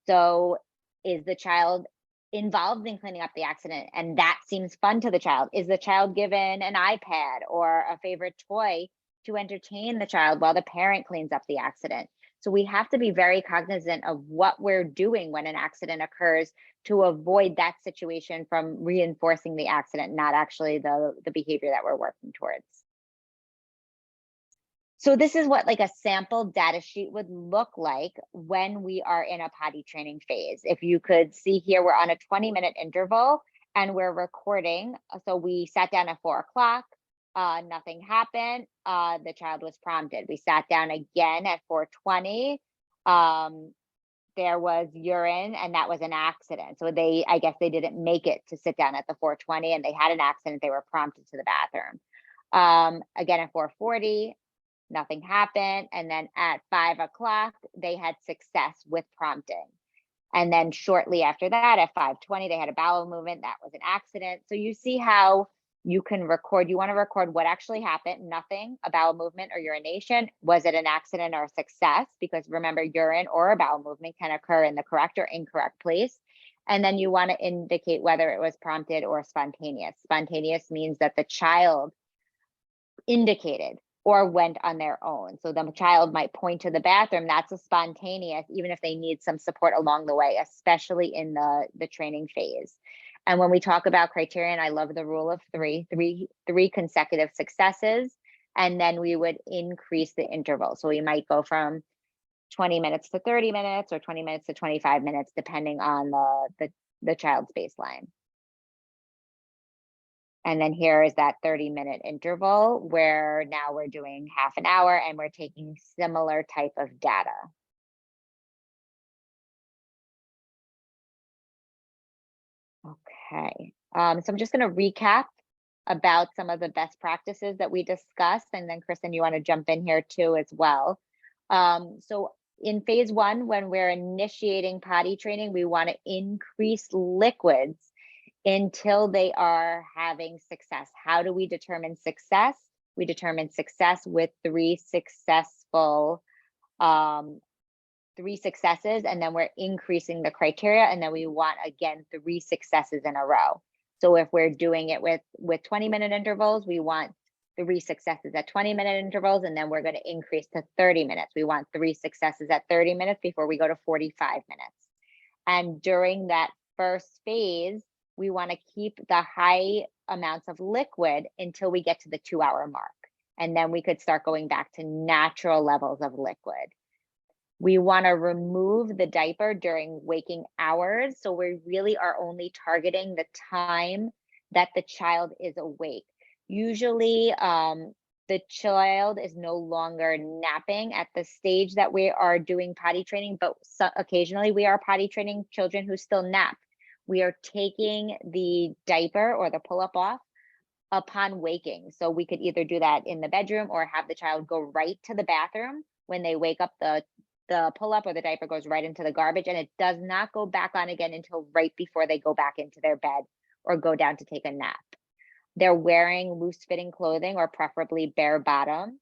So is the child involved in cleaning up the accident and that seems fun to the child? Is the child given an iPad or a favorite toy to entertain the child while the parent cleans up the accident? So we have to be very cognizant of what we're doing when an accident occurs to avoid that situation from reinforcing the accident, not actually the behavior that we're working towards. So this is what like a sample data sheet would look like when we are in a potty training phase. If you could see here, we're on a 20-minute interval and we're recording. So we sat down at 4 o'clock. Nothing happened. The child was prompted. We sat down again at 4:20. There was urine, and that was an accident. So I guess they didn't make it to sit down at the 4:20, and they had an accident. They were prompted to the bathroom. Again at 4:40, nothing happened. And then at 5 o'clock, they had success with prompting. And then shortly after that, at 5:20, they had a bowel movement. That was an accident. So you see how you can record, you want to record what actually happened, nothing, a bowel movement or urination. Was it an accident or a success? Because remember, urine or a bowel movement can occur in the correct or incorrect place. And then you want to indicate whether it was prompted or spontaneous. Spontaneous means that the child indicated or went on their own. So the child might point to the bathroom. That's a spontaneous, even if they need some support along the way, especially in the training phase. And when we talk about criterion, I love the rule of three consecutive successes, and then we would increase the interval. So we might go from 20 minutes to 30 minutes or 20 minutes to 25 minutes, depending on the child's baseline. And then here is that 30-minute interval where now we're doing half an hour and we're taking similar type of data. Okay, so I'm just going to recap about some of the best practices that we discussed, and then Kristen, you want to jump in here too as well. So in phase 1, when we're initiating potty training, we want to increase liquids until they are having success. How do we determine success? We determine success with 3 successes, and then we're increasing the criteria, and then we want, again, 3 successes in a row. So if we're doing it with 20-minute intervals, we want 3 successes at 20-minute intervals, and then we're going to increase to 30 minutes. We want 3 successes at 30 minutes before we go to 45 minutes. And during that first phase, we want to keep the high amounts of liquid until we get to the 2-hour mark. And then we could start going back to natural levels of liquid. We want to remove the diaper during waking hours. So we really are only targeting the time that the child is awake. Usually the child is no longer napping at the stage that we are doing potty training, but occasionally we are potty training children who still nap. We are taking the diaper or the pull-up off upon waking. So we could either do that in the bedroom or have the child go right to the bathroom. When they wake up, the pull-up or the diaper goes right into the garbage, and it does not go back on again until right before they go back into their bed or go down to take a nap. They're wearing loose-fitting clothing or preferably bare bottom.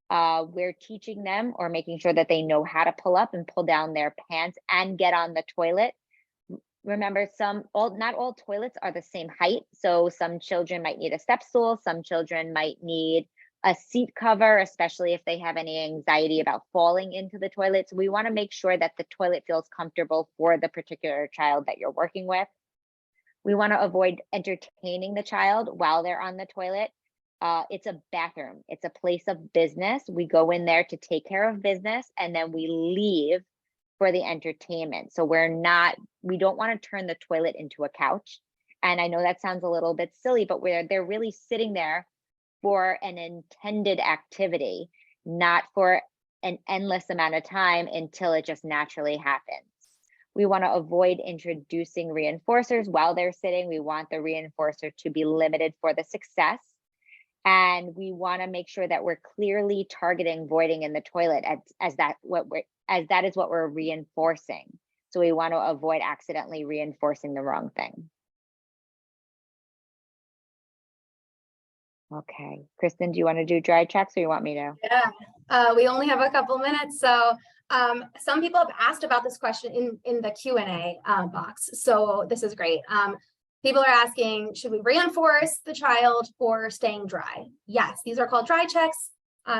We're teaching them or making sure that they know how to pull up and pull down their pants and get on the toilet. Remember, not all toilets are the same height. So some children might need a step stool. Some children might need a seat cover, especially if they have any anxiety about falling into the toilet. So we want to make sure that the toilet feels comfortable for the particular child that you're working with. We want to avoid entertaining the child while they're on the toilet. It's a bathroom. It's a place of business. We go in there to take care of business, and then we leave for the entertainment. So we don't want to turn the toilet into a couch. And I know that sounds a little bit silly, but they're really sitting there for an intended activity, not for an endless amount of time until it just naturally happens. We want to avoid introducing reinforcers while they're sitting. We want the reinforcer to be limited for the success. And we want to make sure that we're clearly targeting voiding in the toilet as that is what we're reinforcing. So we want to avoid accidentally reinforcing the wrong thing. Okay, Kristen, do you want to do dry checks or you want me to? Yeah, we only have a couple minutes. So some people have asked about this question in the Q&A box. So this is great. People are asking, should we reinforce the child for staying dry? Yes, these are called dry checks.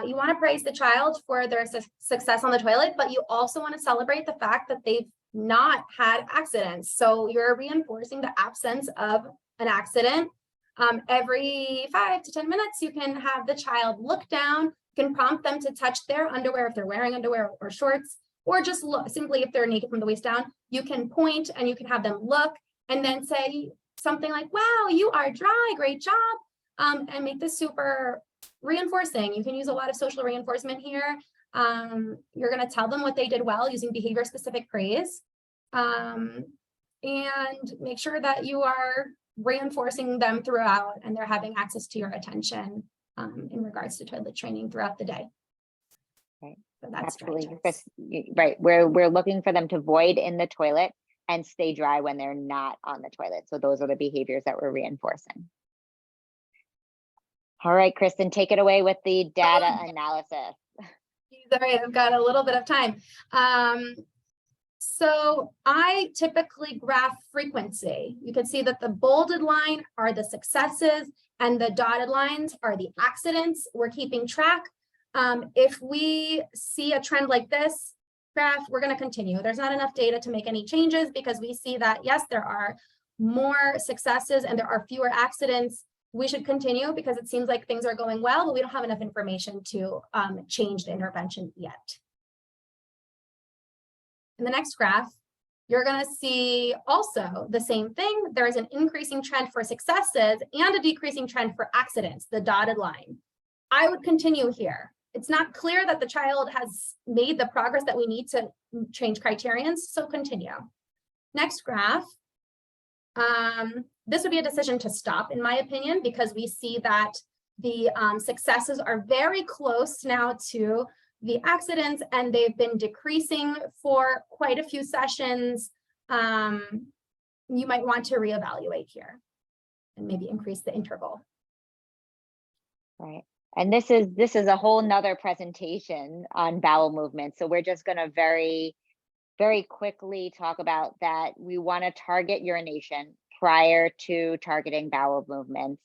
You want to praise the child for their success on the toilet, but you also want to celebrate the fact that they've not had accidents. So you're reinforcing the absence of an accident. Every 5 to 10 minutes, you can have the child look down, you can prompt them to touch their underwear if they're wearing underwear or shorts, or just look, simply if they're naked from the waist down, you can point and you can have them look and then say something like, wow, you are dry, great job. and make this super reinforcing. You can use a lot of social reinforcement here. You're going to tell them what they did well using behavior specific praise, and make sure that you are reinforcing them throughout and they're having access to your attention in regards to toilet training throughout the day. Right. So that's Absolutely. Right. We're looking for them to void in the toilet and stay dry when they're not on the toilet. So those are the behaviors that we're reinforcing. All right, Kristen, take it away with the data analysis. All right, I've got a little bit of time. So I typically graph frequency. You can see that the bolded line are the successes and the dotted lines are the accidents. We're keeping track. If we see a trend like this graph, we're going to continue. There's not enough data to make any changes because we see that, yes, there are more successes and there are fewer accidents. We should continue because it seems like things are going well, but we don't have enough information to change the intervention yet. In the next graph, you're going to see also the same thing. There is an increasing trend for successes and a decreasing trend for accidents, the dotted line. I would continue here. It's not clear that the child has made the progress that we need to change criterions, so continue. Next graph. This would be a decision to stop, in my opinion, because we see that the successes are very close now to the accidents and they've been decreasing for quite a few sessions. You might want to reevaluate here and maybe increase the interval. Right. And this is a whole nother presentation on bowel movement. So we're just going to very quickly talk about that. We want to target urination prior to targeting bowel movements.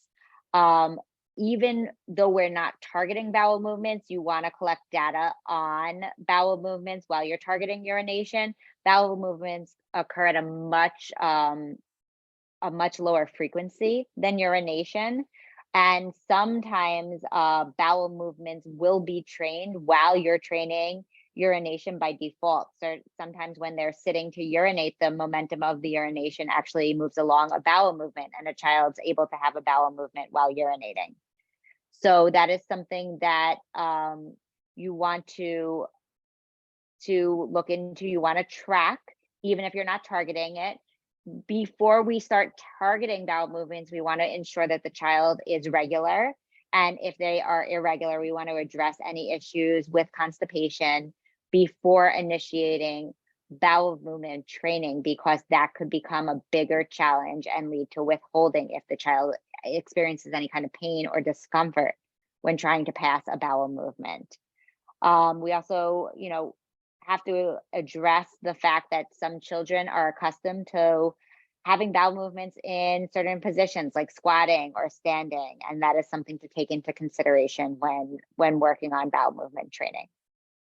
Even though we're not targeting bowel movements, you want to collect data on bowel movements while you're targeting urination. Bowel movements occur at a much lower frequency than urination. And sometimes bowel movements will be trained while you're training urination by default. So sometimes when they're sitting to urinate, the momentum of the urination actually moves along a bowel movement and a child's able to have a bowel movement while urinating. So that is something that you want to look into, you want to track, even if you're not targeting it. Before we start targeting bowel movements, we want to ensure that the child is regular. And if they are irregular, we want to address any issues with constipation before initiating bowel movement training, because that could become a bigger challenge and lead to withholding if the child experiences any kind of pain or discomfort when trying to pass a bowel movement. We also, have to address the fact that some children are accustomed to having bowel movements in certain positions like squatting or standing, and that is something to take into consideration when working on bowel movement training.